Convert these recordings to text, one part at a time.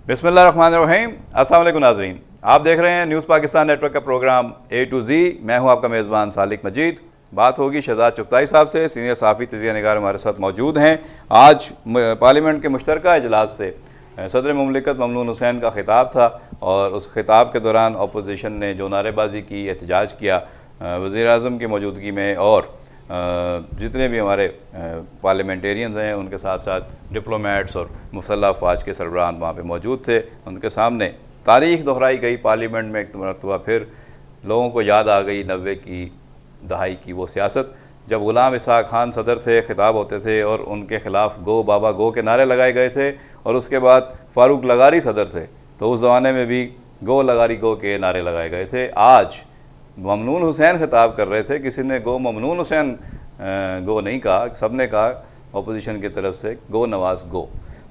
बिस्मिल्लाहिर्रहमानिर्रहीम। अस्सलाम वालेकुम नाज़रीन, आप देख रहे हैं न्यूज़ पाकिस्तान नेटवर्क का प्रोग्राम A to Z। मैं हूं आपका मेज़बान सालिक मजीद। बात होगी शहजाद चुगताई साहब से। सीनियर सहाफ़ी तज़किया निगार हमारे साथ मौजूद हैं। आज पार्लियामेंट के मुश्तरका इजलास से सदर मुमलिकत ममनून हुसैन का ख़िताब था और उस ख़िताब के दौरान अपोजिशन ने जो नारेबाजी की, एहतजाज किया वज़ीर-ए-आज़म की मौजूदगी में और जितने भी हमारे पार्लियामेंटेरियंस हैं उनके साथ साथ डिप्लोमेट्स और मुसल्लह अफवाज के सरबराहान वहाँ पे मौजूद थे। उनके सामने तारीख़ दोहराई गई। पार्लियामेंट में एक मरतबा फिर लोगों को याद आ गई 90 की दहाई की वो सियासत जब ग़ुलाम इसहाक़ खान सदर थे, ख़िताब होते थे और उनके ख़िलाफ़ गो बाबा गो के नारे लगाए गए थे। और उसके बाद फ़ारूक लगारी सदर थे तो उस ज़माने में भी गो लगारी गो के नारे लगाए गए थे। आज ममनून हुसैन ख़िताब कर रहे थे, किसी ने गो ममनून हुसैन गो नहीं कहा, सब ने कहा अपोजिशन की तरफ से गो नवाज़ गो।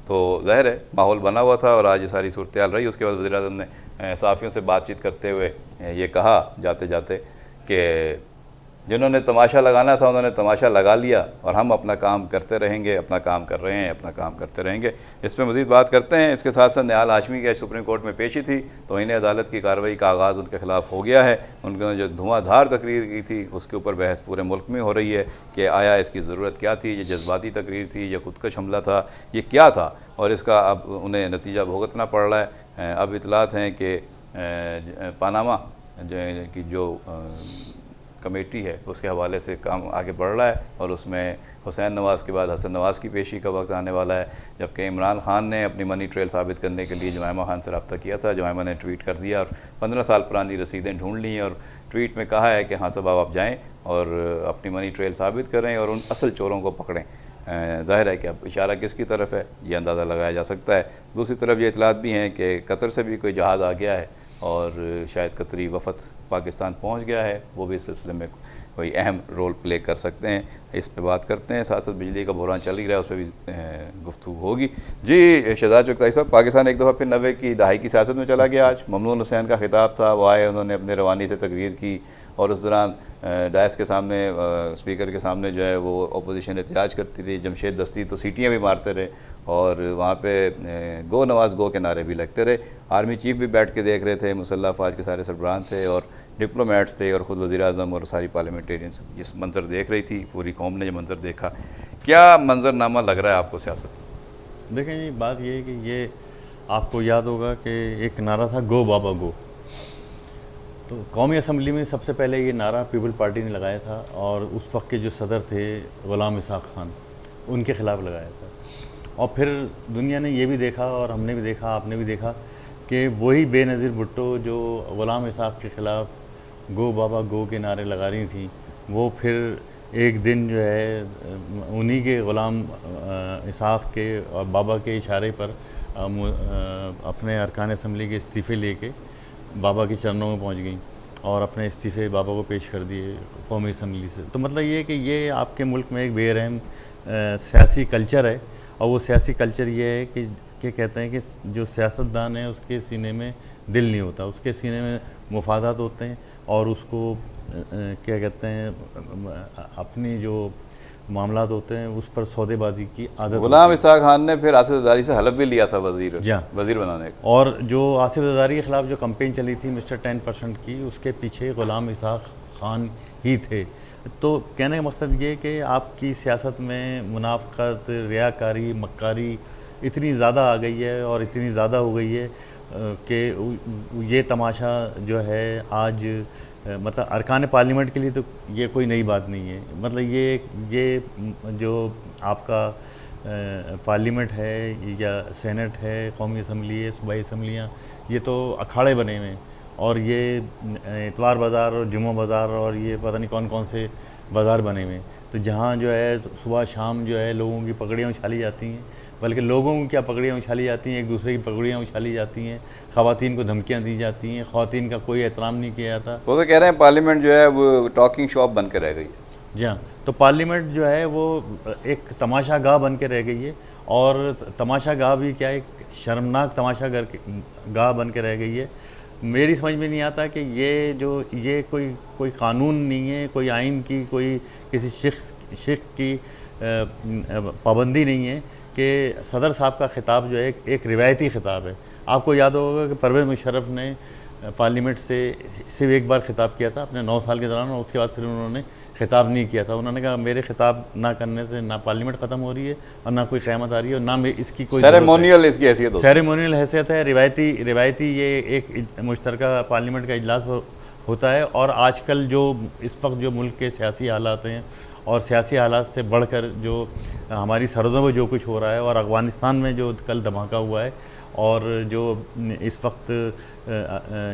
तो ज़ाहिर है माहौल बना हुआ था और आज ये सारी सूरत हाल रही। उसके बाद वज़ीर-ए-आज़म ने सहाफ़ियों से बातचीत करते हुए ये कहा जाते जाते कि जिन्होंने तमाशा लगाना था उन्होंने तमाशा लगा लिया और हम अपना काम करते रहेंगे, अपना काम कर रहे हैं, अपना काम करते रहेंगे। इस पर मज़ीद बात करते हैं। इसके साथ साथ निहाल हाशमी की सुप्रीम कोर्ट में पेशी थी तो इन्हें अदालत की कार्रवाई का आगाज़ उनके ख़िलाफ़ हो गया है। उन्होंने जो धुआंधार तकरीर की थी उसके ऊपर बहस पूरे मुल्क में हो रही है कि आया इसकी ज़रूरत क्या थी, ये जज्बाती तकरीर थी, ये खुदकश हमला था, ये क्या था और इसका अब उन्हें नतीजा भुगतना पड़ रहा है। अब इतलात हैं कि पानामा की जो कमेटी है उसके हवाले से काम आगे बढ़ रहा है और उसमें हुसैन नवाज़ के बाद हसन नवाज़ की पेशी का वक्त आने वाला है। जबकि इमरान खान ने अपनी मनी ट्रेल साबित करने के लिए जुमैमा खान से रब्ता किया था। जुमैमा ने ट्वीट कर दिया और 15 साल पुरानी रसीदें ढूंढ ली और ट्वीट में कहा है कि हाँ साहब आप जाएँ और अपनी मनी ट्रेल साबित करें और उन असल चोरों को पकड़ें। ज़ाहिर है कि अब इशारा किसकी तरफ है ये अंदाज़ा लगाया जा सकता है। दूसरी तरफ ये इतलात भी हैं कि कतर से भी कोई जहाज़ आ गया है और शायद कतरी वफ़द पाकिस्तान पहुंच गया है, वो भी इस सिलसिले में कोई अहम रोल प्ले कर सकते हैं। इस पे बात करते हैं। साथ साथ बिजली का बहरान चल ही रहा है, उस पर भी गुफ्तगू होगी। जी शहजाद चुगताई साहब, पाकिस्तान एक दफ़ा फिर 90 की दहाई की सियासत में चला गया। आज ममनून हुसैन का ख़िताब था, वो आए, उन्होंने अपने रवानी से तकरीर की और उस दौरान डायस के सामने स्पीकर के सामने जो है वो अपोजिशन एहतजाज करती थी। जमशेद दस्ती तो सीटियाँ भी मारते रहे और वहाँ पे गो नवाज़ गो के नारे भी लगते रहे। आर्मी चीफ भी बैठ के देख रहे थे, मुसल्लह अफवाज के सारे सरबराहान थे और डिप्लोमेट्स थे और ख़ुद वज़ीर-ए-आज़म और सारी पार्लियामेंटेरियंस जिस मंज़र देख रही थी, पूरी कौम ने जो मंज़र देखा, क्या मंजरनामा लग रहा है आपको सियासत? देखें जी, बात ये है कि ये आपको याद होगा कि एक नारा था गो बाबा गो। तो कौमी असम्बली में सबसे पहले ये नारा पीपल पार्टी ने लगाया था और उस वक्त के जो सदर थे ग़ुलाम इसहाक़ खान, उनके ख़िलाफ़ लगाया था। और फिर दुनिया ने ये भी देखा और हमने भी देखा, आपने भी देखा कि वही बेनज़ीर भुट्टो जो ग़ुलाम इसहाक़ के ख़िलाफ़ गो बाबा गो के नारे लगा रही थी, वो फिर एक दिन जो है उन्हीं के ग़ुलाम इसहाक़ के और बाबा के इशारे पर अपने अरकान असम्बली के इस्तीफ़े लेके बाबा के चरणों में पहुंच गई और अपने इस्तीफ़े बाबा को पेश कर दिए कौमी असम्बली से। तो मतलब ये कि ये आपके मुल्क में एक बेरहम सियासी कल्चर है और वो सियासी कल्चर ये है कि कहते हैं कि जो सियासतदान है उसके सीने में दिल नहीं होता, उसके सीने में मुफादात होते हैं और उसको क्या कहते हैं अपनी जो मामलात होते हैं उस पर सौदेबाजी की आदत। ग़ुलाम इसहाक़ खान ने फिर आसिफ ज़रदारी से हलफ भी लिया था वज़ीर बनाने का। और जो आसिफ ज़रदारी के ख़िलाफ़ जो कैंपेन चली थी मिस्टर 10% की, उसके पीछे ग़ुलाम इसहाक़ खान ही थे। तो कहने का मकसद ये कि आपकी सियासत में मुनाफ़क़त, रियाकारी, मक्कारी इतनी ज़्यादा आ गई है और इतनी ज़्यादा हो गई है कि ये तमाशा जो है आज मतलब अरकान पार्लियामेंट के लिए तो ये कोई नई बात नहीं है। मतलब ये जो आपका पार्लियामेंट है या सेनेट है, कौमी असम्बली है, सूबाई असम्बलियाँ, ये तो अखाड़े बने हुए हैं और ये इतवार बाज़ार और जुम्मा बाज़ार और ये पता नहीं कौन कौन से बाज़ार बने हुए हैं। तो जहाँ जो है सुबह शाम जो है लोगों की पगड़ियाँ उछाली जाती हैं, बल्कि लोगों की क्या पगड़ियाँ उछाली जाती हैं, एक दूसरे की पगड़ियाँ उछाली जाती हैं, ख़वातीन को धमकियाँ दी जाती हैं, ख़वातीन का कोई एहतराम नहीं किया जाता। वो तो कह रहे हैं पार्लियामेंट जो है वो टॉकिंग शॉप बन के रह गई है। जी हाँ, तो पार्लियामेंट जो है वो एक तमाशा गाह बन के रह गई है और तमाशा गाह भी क्या, एक शर्मनाक तमाशा गाह बन के रह गई है। मेरी समझ में नहीं आता कि ये कोई कानून नहीं है, कोई आइन की, कोई किसी शिख की पाबंदी नहीं है कि सदर साहब का ख़िताब जो है एक रिवायती ख़िताब है। आपको याद होगा कि परवेज़ मुशर्रफ ने पार्लियामेंट से सिर्फ एक बार खिताब किया था अपने 9 साल के दौरान, और उसके बाद फिर उन्होंने खिताब नहीं किया था। उन्होंने कहा मेरे खिताब ना करने से ना पार्लियामेंट ख़त्म हो रही है और ना कोई क़यामत आ रही है और ना इसकी कोई सेरेमोनियल इसकी हैसियत होती है। सेरेमोनियल हैसियत है, रिवायती ये एक मुश्तरका पार्लियामेंट का इजलास होता है। और आजकल जो इस वक्त जो मुल्क के सियासी हालात हैं और सियासी हालात से बढ़कर जो हमारी सरहदों में जो कुछ हो रहा है और अफ़गानिस्तान में जो कल धमाका हुआ है और जो इस वक्त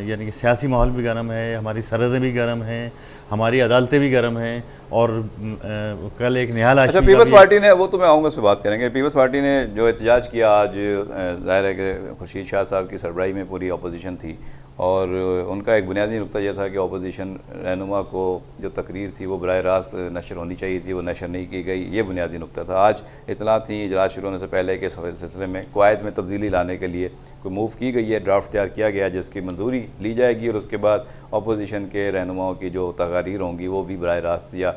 यानी कि सियासी माहौल भी गर्म है, हमारी सरहदें भी गर्म हैं, हमारी अदालतें भी गर्म हैं और कल एक निहाल अच्छा, पीपल्स पार्टी ने, वो तो मैं आऊँगा उस पर बात करेंगे, पीपल्स पार्टी ने जो एहतजाज किया आज, ज़ाहिर है कि खुर्शीद शाह साहब की सरबराही में पूरी अपोजिशन थी और उनका एक बुनियादी नुक्ता यह था कि अपोजिशन रहनुमा को जो तकरीर थी वो बराह रास्त नशर होनी चाहिए थी, वो नशर नहीं की गई, ये बुनियादी नुक्ता था। आज इतला थी इजलास शुरू होने से पहले के सिलसिले में क़वायद में तब्दीली लाने के लिए कोई मूव की गई है, ड्राफ्ट तैयार किया गया जिसकी मंजूरी ली जाएगी और उसके बाद अपोजिशन के रहनुमाओं की जो तकारीर होंगी वो भी बराह रास्त या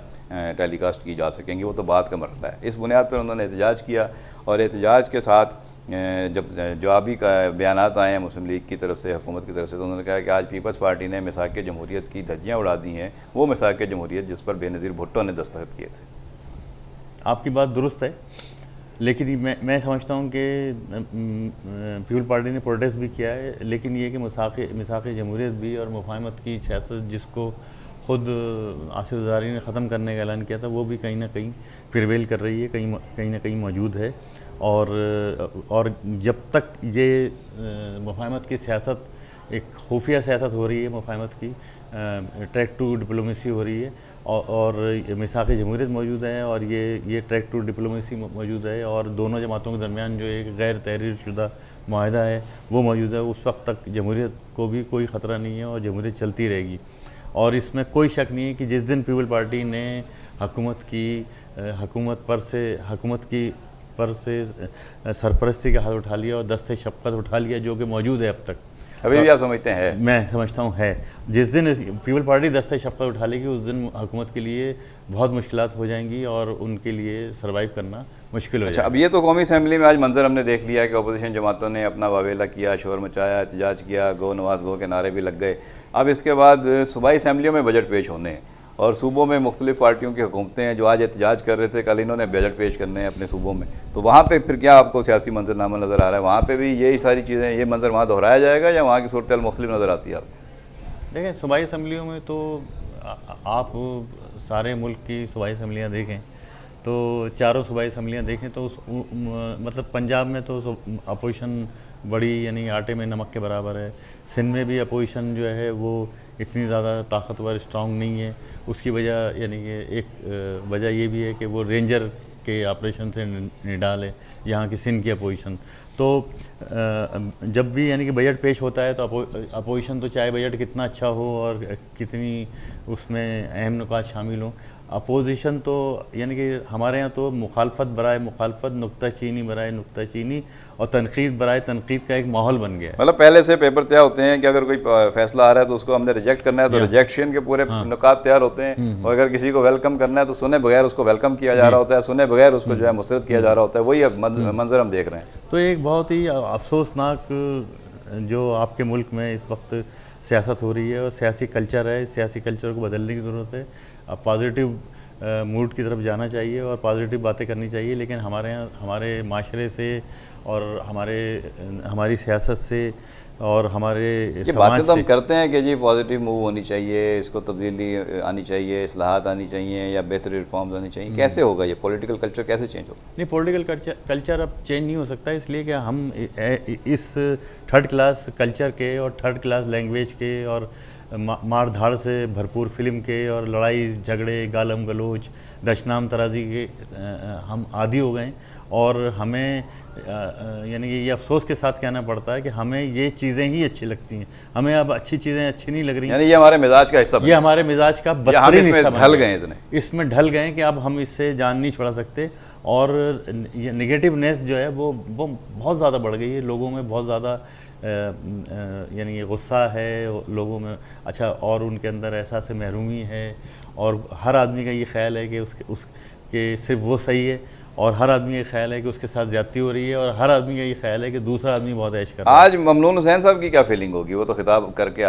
टेलीकास्ट की जा सकेंगी, वो तो बात का मरहला है। इस बुनियाद पर उन्होंने एहतजाज किया और एहतजाज के साथ जब जवाबी का बयानात आए हैं मुस्लिम लीग की तरफ से, हुकूमत की तरफ से, तो उन्होंने कहा कि आज पीपल्स पार्टी ने मिसाक जमहूरियत की धज्जियाँ उड़ा दी हैं, वो मिसाक जमहूरियत जिस पर बेनज़ीर भुट्टो ने दस्तखत किए थे। आपकी बात दुरुस्त है, लेकिन मैं समझता हूँ कि पीपल पार्टी ने प्रोटेस्ट भी किया है, लेकिन ये कि मिसाक जमहूरियत भी और मुफाहमत की सियासत जिसको ख़ुद आसिफ ज़रदारी ने ख़त्म करने का ऐलान किया था वो भी कहीं ना कहीं प्रिवेल कर रही है, कहीं ना कहीं मौजूद है। और जब तक ये मुफाहमत की सियासत एक खुफिया सियासत हो रही है, मुफाहमत की ट्रैक टू डिप्लोमेसी हो रही है और मिसाक जमहूरियत मौजूद है और ये ट्रैक टू डिप्लोमेसी मौजूद है और दोनों जमातों के दरमियान जो एक गैर तहरीर शुदा मुआहदा है वो मौजूद है, उस वक्त तक जमहूरियत को भी कोई ख़तरा नहीं है और जमहूरियत चलती रहेगी। और इसमें कोई शक नहीं है कि जिस दिन पीपल पार्टी ने हुकूमत पर से सरपरस्ती का हाथ उठा लिया और दस्ते शफ़क़त उठा लिया जो कि मौजूद है अब तक, अभी भी आप समझते हैं? मैं समझता हूँ है। जिस दिन पीपल पार्टी दस्ते शफ़क़त उठा लेगी उस दिन हुकूमत के लिए बहुत मुश्किलात हो जाएंगी और उनके लिए सर्वाइव करना मुश्किल हो जाएगा। अच्छा, अब ये तो कौमी असम्बली में आज मंजर हमने देख लिया है कि अपोजिशन जमातों ने अपना वावेला किया, शोर मचाया, एहतजाज किया, गो नवाज गो के नारे भी लग गए। अब इसके बाद सूबाई असम्बलियों में बजट पेश होने हैं और सूबों में मुख्तलिफ़ पार्टियों की हुकूमतें हैं जो आज एहतजाज कर रहे थे, कल इन्होंने बजट पेश करने हैं अपने सूबों में, तो वहाँ पे फिर क्या आपको सियासी मंजरनामा नज़र आ रहा है? वहाँ पे भी यही सारी चीज़ें, ये मंजर वहाँ दोहराया जाएगा या वहाँ की सूरत मुख्तलिफ नज़र आती है आपको? देखें, सूबाई असम्बलियों में तो आप सारे मुल्क की सूबाई असम्बलियाँ देखें तो चारों सूबाई असम्बलियाँ देखें तो मतलब पंजाब में तो अपोजिशन बड़ी यानी आटे में नमक के बराबर है। सिंध में भी अपोजिशन जो है वो इतनी ज़्यादा ताकतवर स्ट्रॉन्ग नहीं है। उसकी वजह यानी कि एक वजह ये भी है कि वो रेंजर के ऑपरेशन से निडाल है यहाँ की सिंध की अपोजिशन। तो जब भी यानी कि बजट पेश होता है तो अपोजिशन तो चाहे बजट कितना अच्छा हो और कितनी उसमें अहम नुकात शामिल हों, अपोजिशन तो यानी कि हमारे यहाँ तो मुखालफत बराए मुखालफत, नुक्ताचीनी बराए नुक्ताचीनी और तनकीद बराए तनकीद का एक माहौल बन गया है। मतलब पहले से पेपर तैयार होते हैं कि अगर कोई फैसला आ रहा है तो उसको हमने रिजेक्ट करना है तो रिजेक्शन के पूरे नुकात तैयार होते हैं और अगर किसी को वेलकम करना है तो सुने बगैर उसको वेलकम किया जा रहा होता है, सुने बगैर उसको जो है मुस्तरद किया जा रहा होता है। वही मंजर हम देख रहे हैं। तो एक बहुत ही अफसोसनाक जो आपके मुल्क में इस वक्त सियासत हो रही है और सियासी कल्चर है, सियासी कल्चर को बदलने की ज़रूरत है। अब पॉजिटिव मूड की तरफ जाना चाहिए और पॉजिटिव बातें करनी चाहिए, लेकिन हमारे यहाँ हमारे माशरे से और हमारी सियासत से और हमारे ये बातें तो हम करते हैं कि जी पॉजिटिव मूव होनी चाहिए, इसको तब्दीली आनी चाहिए, इस्लाहात आनी चाहिए या बेहतरीन रिफॉर्म्स आनी चाहिए। कैसे होगा ये पॉलिटिकल कल्चर, कैसे चेंज होगा? नहीं, पॉलिटिकल कल्चर अब चेंज नहीं हो सकता, इसलिए कि हम इस थर्ड क्लास कल्चर के और थर्ड क्लास लैंग्वेज के और मार धाड़ से भरपूर फिल्म के और लड़ाई झगड़े गालम गलोच दशनाम तराजी के हम आदी हो गए और हमें यानी कि ये अफसोस के साथ कहना पड़ता है कि हमें ये चीज़ें ही अच्छी लगती हैं, हमें अब अच्छी चीज़ें अच्छी नहीं लग रही। यानी ये हमारे मिजाज का हिस्सा, ये हमारे मिजाज का बदतरीन हिस्सा ढल गए, इसमें ढल गए कि अब हम इससे जान नहीं छुड़ा सकते और ये नेगेटिवनेस जो है वो बहुत ज़्यादा बढ़ गई है लोगों में, बहुत ज़्यादा यानी गुस्सा है लोगों में। अच्छा, और उनके अंदर एहसास महरूमी है और हर आदमी का ये ख्याल है कि उसके सिर्फ वो सही है और हर आदमी का ख्याल है कि उसके साथ ज्यादती हो रही है, और हर आदमी का ये ख्याल है कि दूसरा आदमी बहुत ऐश कर रहा है। आज ममनून हुसैन साहब की क्या फीलिंग होगी? वो तो खिताब करके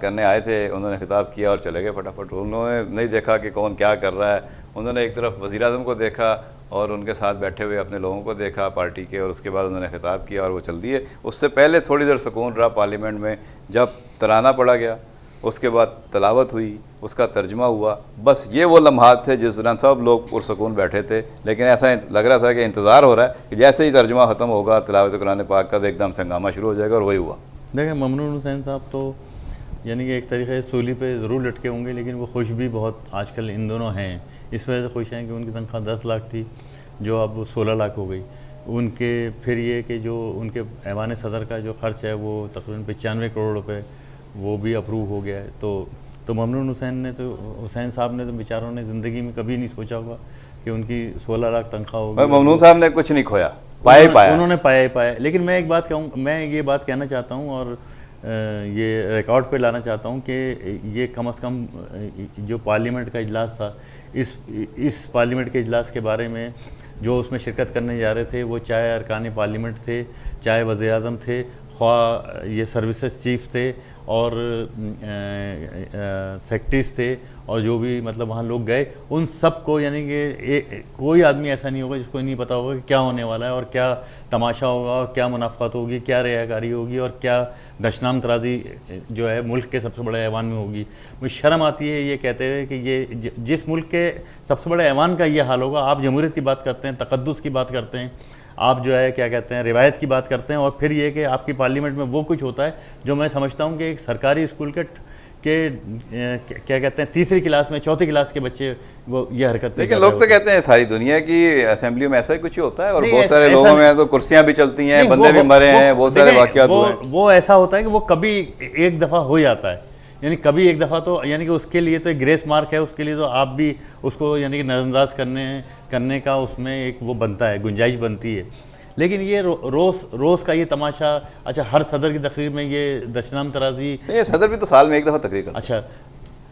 करने आए थे, उन्होंने खिताब किया और चले गए फटाफट। उन्होंने नहीं देखा कि कौन क्या कर रहा है, उन्होंने एक तरफ वज़ीर आज़म को देखा और उनके साथ बैठे हुए अपने लोगों को देखा पार्टी के, और उसके बाद उन्होंने खिताब किया और वो चल दिए। उससे पहले थोड़ी देर सुकून रहा पार्लियामेंट में, जब तराना पढ़ा गया, उसके बाद तलावत हुई, उसका तर्जमा हुआ। बस ये वो लम्हात थे जिस दौरान सब लोग पुरसकून बैठे थे, लेकिन ऐसा लग रहा था कि इंतज़ार हो रहा है कि जैसे ही तर्जमा ख़त्म होगा तिलावत कुरान पाक का, तो एकदम से हंगामा शुरू हो जाएगा, और वही हुआ। देखें, ममनून हुसैन साहब तो यानी कि एक तरीके से सूली पे ज़रूर लटके होंगे, लेकिन वो खुश भी बहुत आजकल इन दोनों हैं। इस वजह से खुश हैं कि उनकी तनख्वाह 10 लाख थी, जो अब 16 लाख हो गई। उनके फिर ये कि जो उनके ऐवान सदर का जो ख़र्च है वो तकरीबन 95 करोड़ रुपए वो भी अप्रूव हो गया है। तो ममनून हुसैन साहब ने तो बेचारों ने ज़िंदगी में कभी नहीं सोचा होगा कि उनकी 16 लाख तनख्वाह होगी। ममनून साहब ने कुछ नहीं खोया, पाया ही पाया। उन्होंने पाया ही पाया। लेकिन मैं एक बात कहूँ, मैं ये बात कहना चाहता हूँ और ये रिकॉर्ड पे लाना चाहता हूँ कि ये कम से कम जो पार्लियामेंट का इजलास था, इस पार्लियामेंट के इजलास के बारे में जो उसमें शिरकत करने जा रहे थे, वो चाहे अरकान पार्लियामेंट थे, चाहे वज़ीर आज़म थे, ख्वाह ये सर्विसेज चीफ थे और सेक्रेटरीज थे, और जो भी मतलब वहाँ लोग गए, उन सब को यानी कि कोई आदमी ऐसा नहीं होगा जिसको नहीं पता होगा कि क्या होने वाला है और क्या तमाशा होगा और क्या मुनाफ़त होगी, क्या रियाकारी होगी और क्या दशनाम तराजी जो है मुल्क के सबसे बड़े ऐवान में होगी। मुझे शर्म आती है ये कहते हुए कि ये जिस मुल्क के सबसे बड़े ऐवान का ये हाल होगा। आप जमहूरियत की बात करते हैं, तकद्दुस की बात करते हैं, आप जो है क्या कहते हैं रिवायत की बात करते हैं, और फिर ये कि आपकी पार्लियामेंट में वो कुछ होता है जो मैं समझता हूँ कि एक सरकारी स्कूल के क्या कहते हैं तीसरी क्लास में, चौथी क्लास के बच्चे वो ये हरकत। लेकिन लोग तो कहते हैं सारी दुनिया की असेंबली में ऐसा ही कुछ ही होता है, और बहुत सारे लोगों में तो कुर्सियां भी चलती हैं, बंदे भी मरे हैं, बहुत सारे वाकयात हुए हैं। वो ऐसा होता है कि वो कभी एक दफ़ा हो जाता है, यानी कभी एक दफ़ा, तो यानी कि उसके लिए तो एक ग्रेस मार्क है, उसके लिए तो आप भी उसको यानी कि नज़रअंदाज करने का उसमें एक वो बनता है, गुंजाइश बनती है। लेकिन ये रोज़ का ये तमाशा, अच्छा हर सदर की तकरीर में ये दशनाम तराजी, ये सदर भी तो साल में एक दफ़ा तकरीर करता है। अच्छा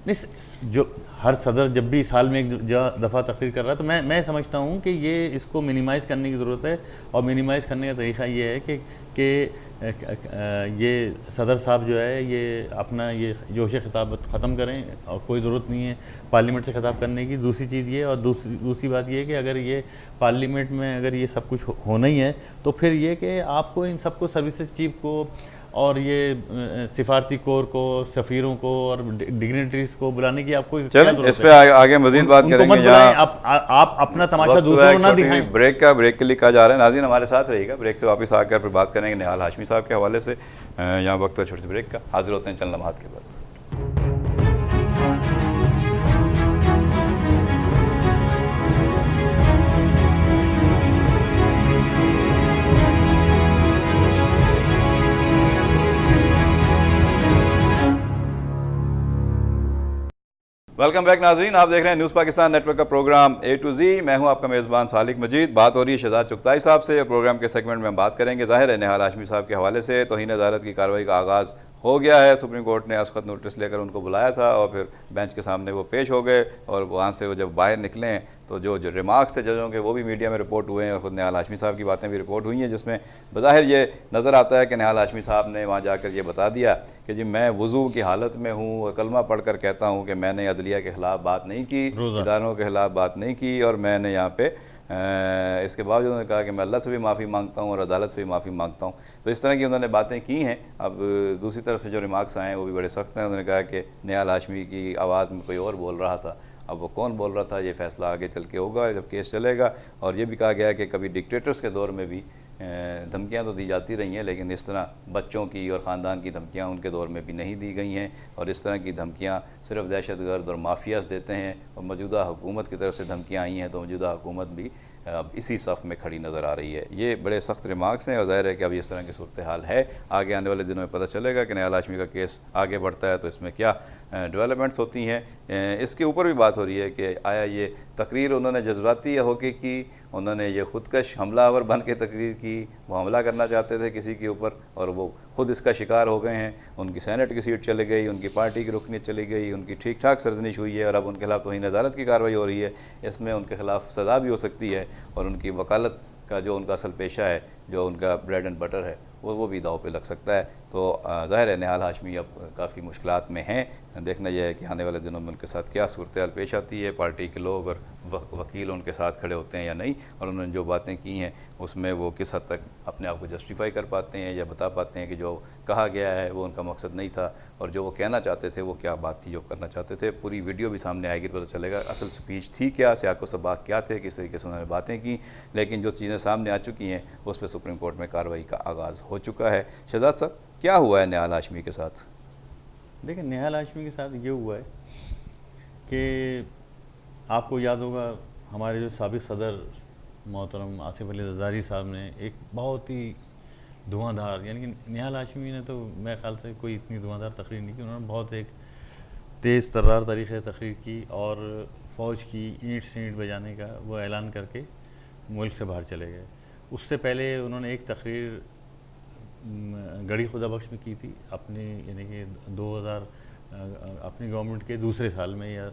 नहीं, जो हर सदर जब भी साल में एक दफ़ा तकरीर कर रहा है, तो मैं समझता हूँ कि ये इसको मिनिमाइज़ करने की ज़रूरत है। और मिनिमाइज़ करने का तरीक़ा ये है कि ये सदर साहब जो है ये अपना ये जोश खिताब ख़त्म करें, और कोई ज़रूरत नहीं है पार्लियामेंट से खिताब करने की। दूसरी चीज़ ये, और दूसरी बात ये है कि अगर ये पार्लियामेंट में अगर ये सब कुछ होना ही है, तो फिर ये कि आपको इन सबको सर्विसेज चीफ को और ये सिफारती कोर को, सफ़ीरों को और डिग्नेटरीज को बुलाने की आपको इस पे आगे मज़ीद बात करेंगे। आप अपना तमाशा दूसरों को ना दिखाएं। ब्रेक के लिए कहा जा रहा है, नाज़रीन हमारे साथ रहिएगा। ब्रेक से वापस आकर फिर बात करेंगे निहाल हाशमी साहब के हवाले से। यहाँ वक्त है छोटे से ब्रेक का, हाजिर होते हैं चंद लम्हात के बाद। वेलकम बैक नाजरीन, आप देख रहे हैं न्यूज़ पाकिस्तान नेटवर्क का प्रोग्राम A to Z। मैं हूं आपका मेज़बान सालिक मजीद। बात हो रही है शहजाद चुगताई साहब से। प्रोग्राम के सेगमेंट में हम बात करेंगे ज़ाहिर है निहाल हाशमी साहब के हवाले से तौहीन अदालत की कार्रवाई का आगाज़ हो गया है। सुप्रीम कोर्ट ने असखत नोटिस लेकर उनको बुलाया था और फिर बेंच के सामने वो पेश हो गए, और वहाँ से वो जब बाहर निकले तो जो रिमार्क्स थे जजों के वो भी मीडिया में रिपोर्ट हुए हैं, और ख़ुद निहाल हाशमी साहब की बातें भी रिपोर्ट हुई हैं, जिसमें बज़ाहिर ये नज़र आता है कि निहाल हाशमी साहब ने वहाँ जाकर ये बता दिया कि जी मैं वज़ू की हालत में हूँ और कलमा पढ़ कर कहता हूँ कि मैंने अदलिया के ख़िलाफ़ बात नहीं की, इदारों के ख़िलाफ़ बात नहीं की, और मैंने यहाँ पे इसके बावजूद उन्होंने कहा कि मैं अल्लाह से भी माफ़ी मांगता हूँ और अदालत से भी माफ़ी मांगता हूँ। तो इस तरह की उन्होंने बातें की हैं। अब दूसरी तरफ से जो रिमार्क्स आए हैं वो भी बड़े सख्त हैं। उन्होंने कहा कि निहाल हाशमी की आवाज़ में कोई और बोल रहा था, अब वो कौन बोल रहा था ये फ़ैसला आगे चल के होगा जब केस चलेगा। और ये भी कहा गया कि कभी डिक्टेटर्स के दौर में भी धमकियाँ तो दी जाती रही हैं, लेकिन इस तरह बच्चों की और ख़ानदान की धमकियाँ उनके दौर में भी नहीं दी गई हैं, और इस तरह की धमकियाँ सिर्फ दहशतगर्द और माफियाज देते हैं। और मौजूदा हुकूमत की तरफ से धमकियाँ आई हैं तो मौजूदा हुकूमत भी अब इसी सफ़ में खड़ी नज़र आ रही है। ये बड़े सख्त रिमार्क्स हैं, और ज़ाहिर है कि अब इस तरह की सूरत हाल है। आगे आने वाले दिनों में पता चलेगा कि निहाल हाशमी का केस आगे बढ़ता है तो इसमें क्या डेवलपमेंट्स होती हैं। इसके ऊपर भी बात हो रही है कि आया ये तकरीर उन्होंने जज्बाती या होके की, उन्होंने ये खुदकश हमलावर बन के तकरीर की, वो हमला करना चाहते थे किसी के ऊपर और वो खुद इसका शिकार हो गए हैं। उनकी सेनेट की सीट चली गई, उनकी पार्टी की रुकनीत चली गई, उनकी ठीक ठाक सरजनिश हुई है और अब उनके खिलाफ तौहीन अदालत की कार्रवाई हो रही है। इसमें उनके खिलाफ सज़ा भी हो सकती है और उनकी वकालत का जो उनका असल पेशा है, जो उनका ब्रेड एंड बटर है, वो भी दाव पे लग सकता है। तो ज़ाहिर है निहाल हाशमी अब काफ़ी मुश्किलात में हैं। देखना यह है कि आने वाले दिनों में उनके साथ क्या सूरत हाल पेश आती है, पार्टी के लोग और वकील उनके साथ खड़े होते हैं या नहीं, और उन्होंने जो बातें की हैं उसमें वो किस हद तक अपने आप को जस्टिफाई कर पाते हैं या बता पाते हैं कि जो कहा गया है वो उनका मकसद नहीं था और जो वो कहना चाहते थे वो क्या बात थी जो करना चाहते थे। पूरी वीडियो भी सामने आएगी, पता चलेगा असल स्पीच थी क्या, सियाको सबाक क्या थे, किस तरीके से उन्होंने बातें की। लेकिन जो चीज़ें सामने आ चुकी हैं उस पर सुप्रीम कोर्ट में कार्रवाई का आगाज़ हो चुका है। शहजाद साहब, क्या हुआ है निहाल हाशमी के साथ? देखिए, निहाल हाशमी के साथ ये हुआ है कि आपको याद होगा हमारे जो साबिक़ सदर मोहतरम आसिफ अली ज़रदारी साहब ने एक बहुत ही धुआंधार, यानी कि निहाल हाशमी ने तो मेरे ख्याल से कोई इतनी धुआंधार तकरीर नहीं की, उन्होंने बहुत एक तेज़ तर्रार तरीक़े से तकरीर की और फ़ौज की ईंट सींट बजाने का वो ऐलान करके मुल्क से बाहर चले गए। उससे पहले उन्होंने एक तकरीर गढ़ी खुदा बख्श में की थी अपनी, यानी कि 2000 अपनी गवर्नमेंट के दूसरे साल में या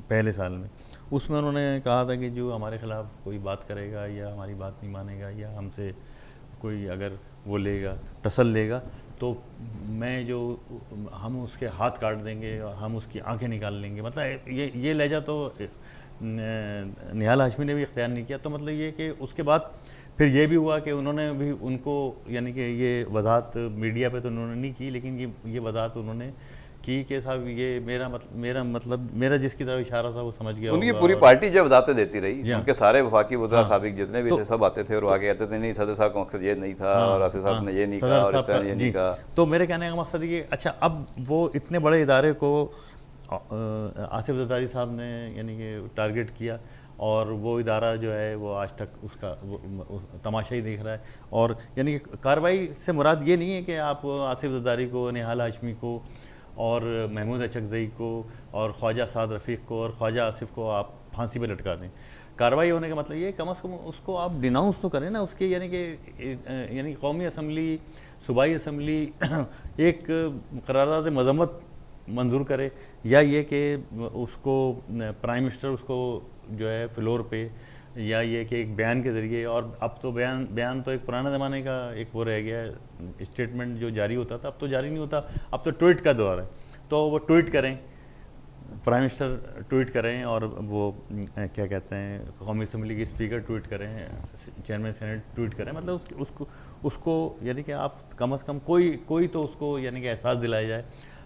पहले साल में। उसमें उन्होंने कहा था कि जो हमारे ख़िलाफ़ कोई बात करेगा या हमारी बात नहीं मानेगा या हमसे कोई अगर वो लेगा टसल लेगा तो हम उसके हाथ काट देंगे और हम उसकी आंखें निकाल लेंगे। मतलब ये लहजा तो निहाल हाशमी ने भी इख्तियार नहीं किया। तो मतलब ये कि उसके बाद फिर ये भी हुआ कि उन्होंने भी उनको, यानी कि ये वजाहत मीडिया पे तो उन्होंने नहीं की, लेकिन ये वजाहत उन्होंने की कि साहब ये मेरा जिसकी तरफ इशारा था वो समझ गया। उनकी पूरी पार्टी जब वजाहतें देती रही, उनके सारे वफाकी वज़रा साबिक़ जितने भी थे सब आते थे और वो आगे कहते थे नहीं सदर साहब का मकसद ये नहीं था और आसिफ साहब ने ये नहीं कहा और इस तरह ये नहीं कहा। तो मेरे कहने का मकसद ये, अच्छा अब वो इतने बड़े इदारे को आसिफ ज़रदारी साहब ने यानी कि टारगेट किया और वो इदारा जो है वो आज तक उसका तमाशा ही देख रहा है। और यानी कि कार्रवाई से मुराद ये नहीं है कि आप आसिफ ज़रदारी को, निहाल हाशमी को और महमूद अचकज़ई को और ख्वाजा साद रफ़ीक़ को और ख्वाजा आसिफ को आप फांसी पर लटका दें। कार्रवाई होने का मतलब ये कम से कम उसको आप डिनाउंस तो करें ना, उसके यानी कौमी असम्बली, सूबाई असम्बली एक करारदाद मज़म्मत मंजूर करे, या ये कि उसको प्राइम मिनिस्टर उसको जो है फ्लोर पे, या ये कि एक बयान के ज़रिए, और अब तो बयान तो एक पुराने ज़माने का एक वो रह गया है, स्टेटमेंट जो जारी होता था अब तो जारी नहीं होता, अब तो ट्वीट का दौर है। तो वो ट्वीट करें, प्राइम मिनिस्टर ट्वीट करें और वो क्या कहते हैं कौमी असम्बली के स्पीकर ट्वीट करें, चेयरमैन सेनेट ट्वीट करें। मतलब उसको यानी कि आप कम से कम कोई तो उसको यानी कि एहसास दिलाया जाए।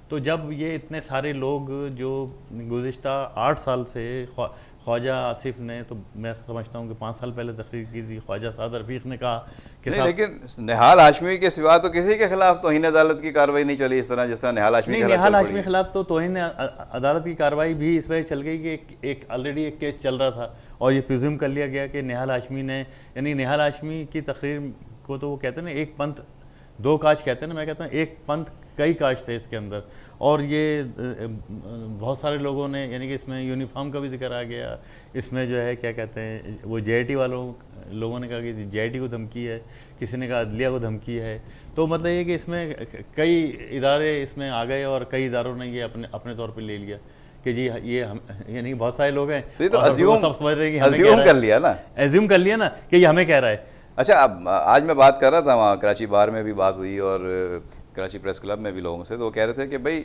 तो जब ये इतने सारे लोग जो गुज़िश्ता 8 साल से ख्वाजा आसिफ ने, तो मैं समझता हूँ कि 5 साल पहले तकरीर की थी, ख्वाजा साद रफ़ीक़ ने कहा कि नहीं, लेकिन निहाल हाशमी के सिवा तो किसी के खिलाफ तौहीन अदालत की कार्रवाई नहीं चली इस तरह जिस तरह निहाल हाशमी के खिलाफ तो तौहीन अदालत की कार्रवाई भी इस वजह चल गई कि एक ऑलरेडी एक केस चल रहा था और ये प्रिज्यूम कर लिया गया कि निहाल हाशमी ने, यानी निहाल हाशमी की तकरीर को तो वो कहते हैं ना एक पंथ दो काज कहते हैं ना, मैं कहता हूँ एक पंथ कई काज थे इसके अंदर। और ये बहुत सारे लोगों ने, यानी कि इसमें यूनिफॉर्म का भी जिक्र आ गया, इसमें जो है क्या कहते हैं वो JIT लोगों ने कहा कि JIT को धमकी है, किसी ने कहा अदलिया को धमकी है। तो मतलब ये कि इसमें कई इदारे इसमें आ गए और कई इदारों ने ये अपने तौर पर ले लिया कि जी ये हम, यानी बहुत सारे लोग हैं तो अज्यूम कर लिया ना, एज्यूम कर लिया ना कि ये हमें कह रहा है। अच्छा, अब आज मैं बात कर रहा था, वहाँ कराची बार में भी बात हुई और कराची प्रेस क्लब में भी लोगों से, तो वो कह रहे थे कि भाई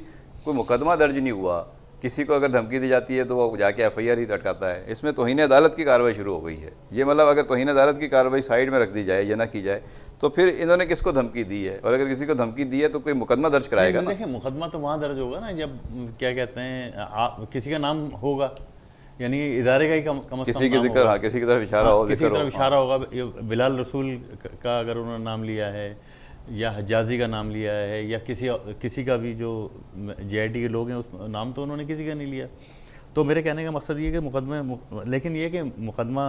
कोई मुकदमा दर्ज नहीं हुआ, किसी को अगर धमकी दी जाती है तो वो जाके FIR ही लटकाता है। इसमें तौहीन अदालत की कार्रवाई शुरू हो गई है। ये मतलब अगर तौहीन अदालत की कार्रवाई साइड में रख दी जाए या ना की जाए तो फिर इन्होंने किसको धमकी दी है, और अगर किसी को धमकी दी है तो कोई मुकदमा दर्ज कराएगा ना। देखिए, मुकदमा तो वहाँ दर्ज होगा ना जब क्या कहते हैं किसी का नाम होगा, यानी इदारे का ही कम से कम किसी के जिक्र, हाँ, किसी की तरफ इशारा हो, किसी की तरफ इशारा होगा। बिलाल रसूल का अगर उन्होंने नाम लिया है या हजाजी का नाम लिया है या किसी का भी जो JIT के लोग हैं उस नाम तो उन्होंने किसी का नहीं लिया। तो मेरे कहने का मकसद ये कि लेकिन ये कि मुकदमा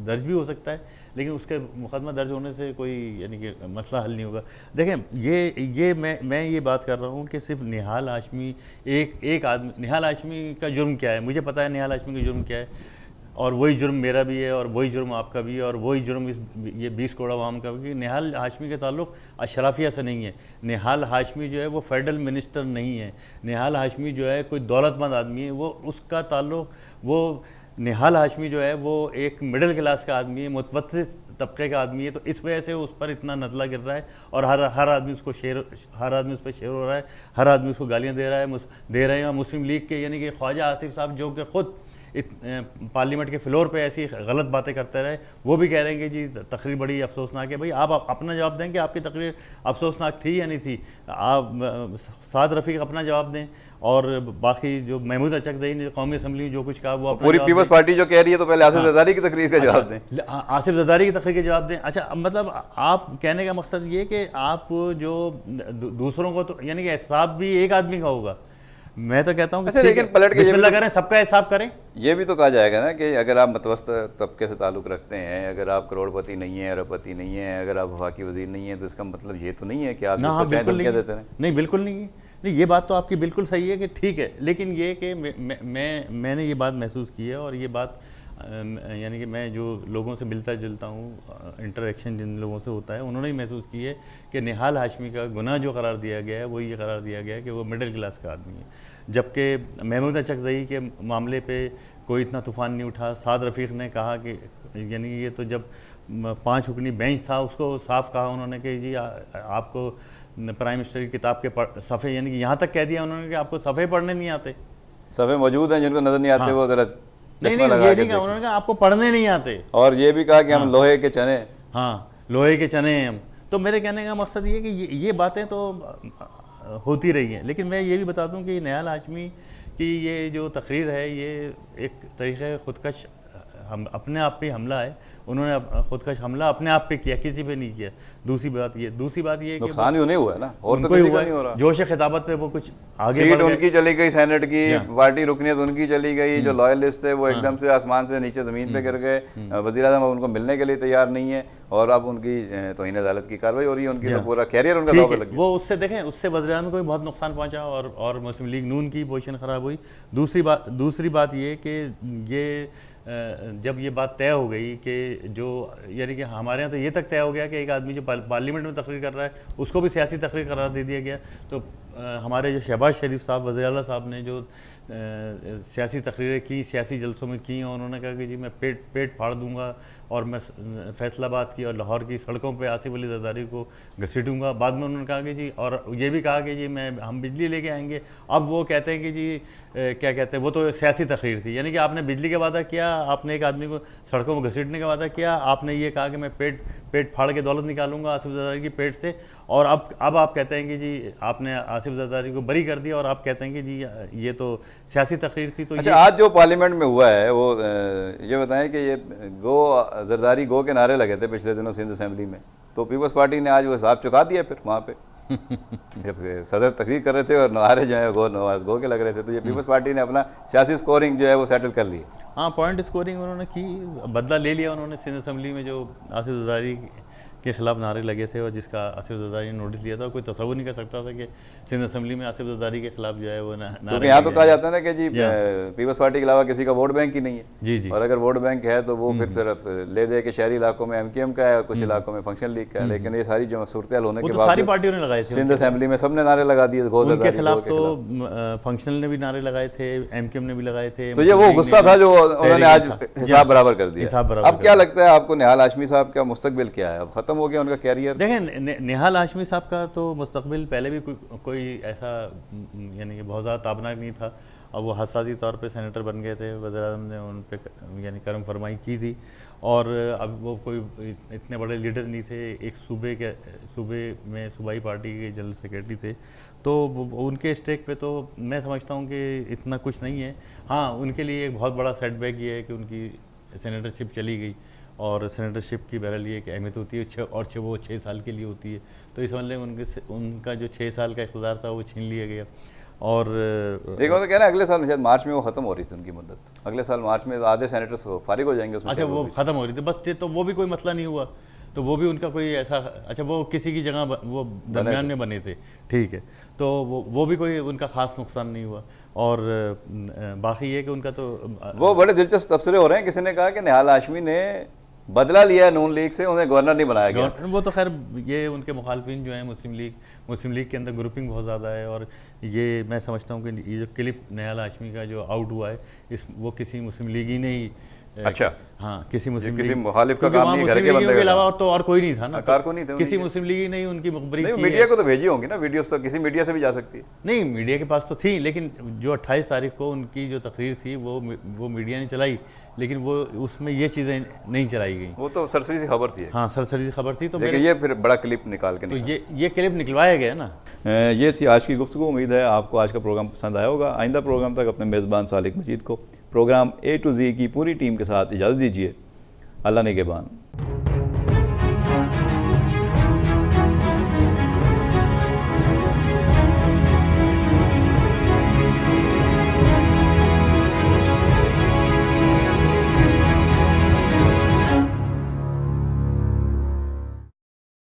दर्ज भी हो सकता है, लेकिन उसके मुकदमा दर्ज होने से कोई यानी कि मसला हल नहीं होगा। देखें, मैं ये बात कर रहा हूँ कि सिर्फ निहाल हाशमी एक आदमी, निहाल हाशमी का जुर्म क्या है मुझे पता है, निहाल हाशमी का जुर्म क्या है, और वही जुर्म मेरा भी है और वही जुर्म आपका भी है और वही जुर्म ये 20 करोड़ आवाम का भी। निहाल हाशमी का ताल्लुक़ अशराफिया से नहीं है। निहाल हाशमी जो है वो फेडरल मिनिस्टर नहीं है। निहाल हाशमी जो है कोई दौलतमंद आदमी है, वो उसका ताल्लुक़ वो निहाल हाशमी जो है वो एक मिडिल क्लास का आदमी है, मुतवस्सित तबके का आदमी है। तो इस वजह से उस पर इतना नदला गिर रहा है और हर आदमी उसको हर आदमी उस पर शेर हो रहा है, हर आदमी उसको गालियाँ दे रहे हैं। और मुस्लिम लीग के यानी कि ख्वाजा आसिफ साहब जो कि खुद पार्लियामेंट के फ्लोर पे ऐसी गलत बातें करते रहे, वो भी कह रहे हैं कि जी तकरीर बड़ी अफसोसनाक है। भाई आप अपना जवाब दें कि आपकी तकरीर अफसोसनाक थी या नहीं थी। आप साद रफ़ीक अपना जवाब दें और बाकी जो महमूद अचकज़ई ने कौमी असम्बली में जो कुछ कहा वो पूरी पीपल्स पार्टी जो कह रही है, तो पहले आसिफ ज़रदारी की तकरीर का जवाब दें। आसिफ ज़रदारी की तकरीर के जवाब दें। अच्छा, मतलब आप कहने का मकसद ये कि आप जो दूसरों को तो यानी कि हिसाब भी एक आदमी का होगा। मैं तो कहता हूँ अच्छा, लेकिन पलट के बिस्मिल्लाह करें, सबका हिसाब करें। ये भी तो कहा जाएगा ना कि अगर आप मतवस्त तबके से ताल्लुक़ रखते हैं, अगर आप करोड़पति नहीं है, अरबपति नहीं है, अगर आप वफाकी वजीर नहीं है, तो इसका मतलब ये तो नहीं है कि आप इसको चाहे धमकियां देते रहें। नहीं, बिल्कुल नहीं है। नहीं, ये बात तो आपकी बिल्कुल सही है कि ठीक है, लेकिन ये कि मैंने ये बात महसूस की है और ये बात यानी कि मैं जो लोगों से मिलता जुलता हूँ, इंटरेक्शन जिन लोगों से होता है, उन्होंने ही महसूस की है कि निहाल हाशमी का गुनाह जो करार दिया गया है वो ये करार दिया गया है कि वो मिडिल क्लास का आदमी है। जबकि महमूद अचकज़ई के मामले पे कोई इतना तूफ़ान नहीं उठा। साद रफ़ीक ने कहा कि यानी ये तो जब 5 रुकनी बेंच था उसको साफ कहा उन्होंने कि जी आपको प्राइम मिनिस्टर की किताब के सफ़े, यानी कि यहाँ तक कह दिया उन्होंने कि आपको सफ़े पढ़ने नहीं आते। सफ़े मौजूद हैं जिनको नज़र नहीं आते, वो ज़रा नहीं, ये नहीं कहा उन्होंने, कहा आपको पढ़ने नहीं आते। और ये भी कहा कि हम लोहे के चने, हाँ लोहे के चने हैं हम। तो मेरे कहने का मकसद ये कि ये बातें तो होती रही हैं, लेकिन मैं ये भी बता दूं कि निहाल हाशमी की ये जो तकरीर है ये एक तरीक़े खुदकश हम अपने आप पे हमला है। उन्होंने खुदकश हमला अपने आप पे किया, किसी पे नहीं किया। दूसरी बात ये नुकसान ही उन्हें हुआ है ना, और तो किसी का नहीं हो रहा। जोश खिताबत पे वो कुछ आगे सीट उनकी चली गई, सेनेट की पार्टी रुकनीत उनकी चली गई, जो लॉयलिस्ट थे वो एकदम से आसमान से नीचे ज़मीन पे गिर गए। वज़ीर आज़म अब उनको मिलने के लिए तैयार नहीं है और अब उनकी तौहीन अदालत की कार्रवाई हो रही है। उनकी तो पूरा कैरियर उनका दांव पे लग गया। वो उससे देखें, उससे वज़ीर आज़म को भी बहुत नुकसान पहुँचा और मुस्लिम लीग नून की पोजीशन ख़राब हुई। दूसरी बात ये कि ये जब ये बात तय हो गई कि जो यानी कि हमारे यहाँ तो ये तक तय हो गया कि एक आदमी जो पार्लियामेंट में तकरीर कर रहा है उसको भी सियासी तकरीर करार दे दिया गया। तो हमारे जो शहबाज शरीफ साहब वज़ीर आला साहब ने जो सियासी तकरीरें की, सियासी जलसों में की, और उन्होंने कहा कि जी मैं पेट फाड़ दूंगा और मैं फैसलाबाद की और लाहौर की सड़कों पे आसिफ अली ज़रदारी को घसीटूंगा। बाद में उन्होंने कहा कि जी, और ये भी कहा कि जी हम बिजली लेके आएंगे। अब वो कहते हैं कि जी क्या कहते हैं, वो तो सियासी तकरीर थी, यानी कि आपने बिजली का वादा किया, आपने एक आदमी को सड़कों में घसीटने का वादा किया, आपने ये कहा कि मैं पेट फाड़ के दौलत निकालूंगा आसिफ ज़रदारी की पेट से, और अब आप कहते हैं कि जी आपने आसिफ ज़रदारी को बरी कर दिया और आप कहते हैं कि जी ये तो सियासी तकरीर थी। तो अच्छा, आज जो पार्लियामेंट में हुआ है वो ये बताएं कि ये ज़रदारी गो के नारे लगे थे पिछले दिनों सिंध असेंबली में, तो पीपल्स पार्टी ने आज वो हिसाब चुका दिया फिर वहाँ पे जब सदर तकरीर कर रहे थे और नारे जो है गो के लग रहे थे, तो ये पीपल्स पार्टी ने अपना सियासी स्कोरिंग जो है वो सेटल कर ली। हाँ, पॉइंट स्कोरिंग उन्होंने की, बदला ले लिया उन्होंने। सिंध असेंबली में जो आसिफ ज़रदारी के खिलाफ नारे लगे थे और जिसका आसिफ ज़रदारी ने नोटिस लिया था, कोई तसव्वुर नहीं कर सकता था कि सिंध असेंबली में आसिफ ज़रदारी के खिलाफ जो है वो क्योंकि यहाँ तो कहा जाता है ना कि जी पीपल्स पार्टी के अलावा किसी का वोट बैंक ही नहीं है। जी। और अगर वोट बैंक है तो वो फिर सिर्फ ले दे के शहरी इलाकों में MKM का है, कुछ इलाकों में फंक्शन लीग का है। लेकिन ये सारी जो सूरत हाल होने के बाद सारी पार्टियों ने लगाए थे सिंध असेंबली में, सबने नारे लगा दिए उनके खिलाफ। तो फंक्शनल ने भी नारे लगाए थे, MKM ने भी लगाए थे। तो ये वो गुस्सा था जो उन्होंने आज हिसाब बराबर कर दिया। अब क्या लगता है आपको, निहाल हाशमी साहब का मुस्तकबिल क्या है? अब खत्म हो गया उनका कैरियर? देखें, निहाल हाशमी साहब का तो मुस्तकबिल पहले भी कोई ऐसा यानी कि बहुत ज़्यादा ताबनाक नहीं था। अब वो हसासी तौर पे सेनेटर बन गए थे, वज़ीर आज़म ने उन पे यानी करम फरमाई की थी, और अब वो कोई इतने बड़े लीडर नहीं थे। एक सूबे में सूबाई पार्टी के जनरल सेक्रेटरी थे, तो उनके स्टेक पे तो मैं समझता हूँ कि इतना कुछ नहीं है। हाँ, उनके लिए एक बहुत बड़ा सेटबैक ये है कि उनकी सेनेटरशिप चली गई, और सेनेटरशिप की बहरहाल ये एक अहमियत होती है, वो 6 साल के लिए होती है। तो इस मामले में उनका जो 6 साल का इख्तियार था वो छीन लिया गया। और देखो तो कह रहे हैं अगले साल शायद मार्च में वो खत्म हो रही थी उनकी मुद्दत, अगले साल मार्च में आधे सेनेटर्स फारिग हो जाएंगे उसमें। अच्छा, वो खत्म हो रही थी बस, तो वो भी कोई मसला नहीं हुआ। तो वो भी उनका कोई ऐसा, अच्छा वो किसी की जगह वो दरमियान में बने थे, ठीक है, तो वो भी कोई उनका ख़ास नुकसान नहीं हुआ। और बाकी ये कि उनका तो वो बड़े दिलचस्प तबसरे हो रहे हैं, किसी ने कहा कि निहाल हाशमी ने बदला लिया है नून लीग से, उन्हें गवर्नर नहीं बनाया गया। वो तो खैर ये उनके मुखालफिन जो हैं मुस्लिम लीग के अंदर ग्रुपिंग बहुत ज़्यादा है, और ये मैं समझता हूँ कि ये जो क्लिप निहाल हाशमी का जो आउट हुआ है वो किसी मुस्लिम लीगी ने ही, अच्छा, हाँ किसी मुस्लिम किसी लीग, मुखालिफ का क्योंकि काम वहाँ नहीं, घर मुस्लिम के बंदे लीगियों का के काम। अलावा तो और कोई नहीं था ना, कारकुन ही थे किसी उनकी। मुस्लिम लीगी ने ही उनकी मुखबरी नहीं, की मीडिया है। को तो भेजी होंगी ना वीडियोस, तो किसी मीडिया से भी जा सकती है। नहीं, मीडिया के पास तो थी, लेकिन जो 28 तारीख को उनकी जो तकरीर थी वो मीडिया ने चलाई, लेकिन वो उसमें ये चीज़ें नहीं चलाई गई। वो तो सरसरी सी खबर थी। हाँ, सरसरी खबर थी। तो लेकिन ये फिर बड़ा क्लिप निकाल के तो ये क्लिप निकलवाया गया ना। ये थी आज की गुफ्तगू। उम्मीद है आपको आज का प्रोग्राम पसंद आया होगा। आइंदा प्रोग्राम तक अपने मेज़बान सालिक मजीद को प्रोग्राम A to Z की पूरी टीम के साथ इजाज़त दीजिए। अल्लाह निगहबान।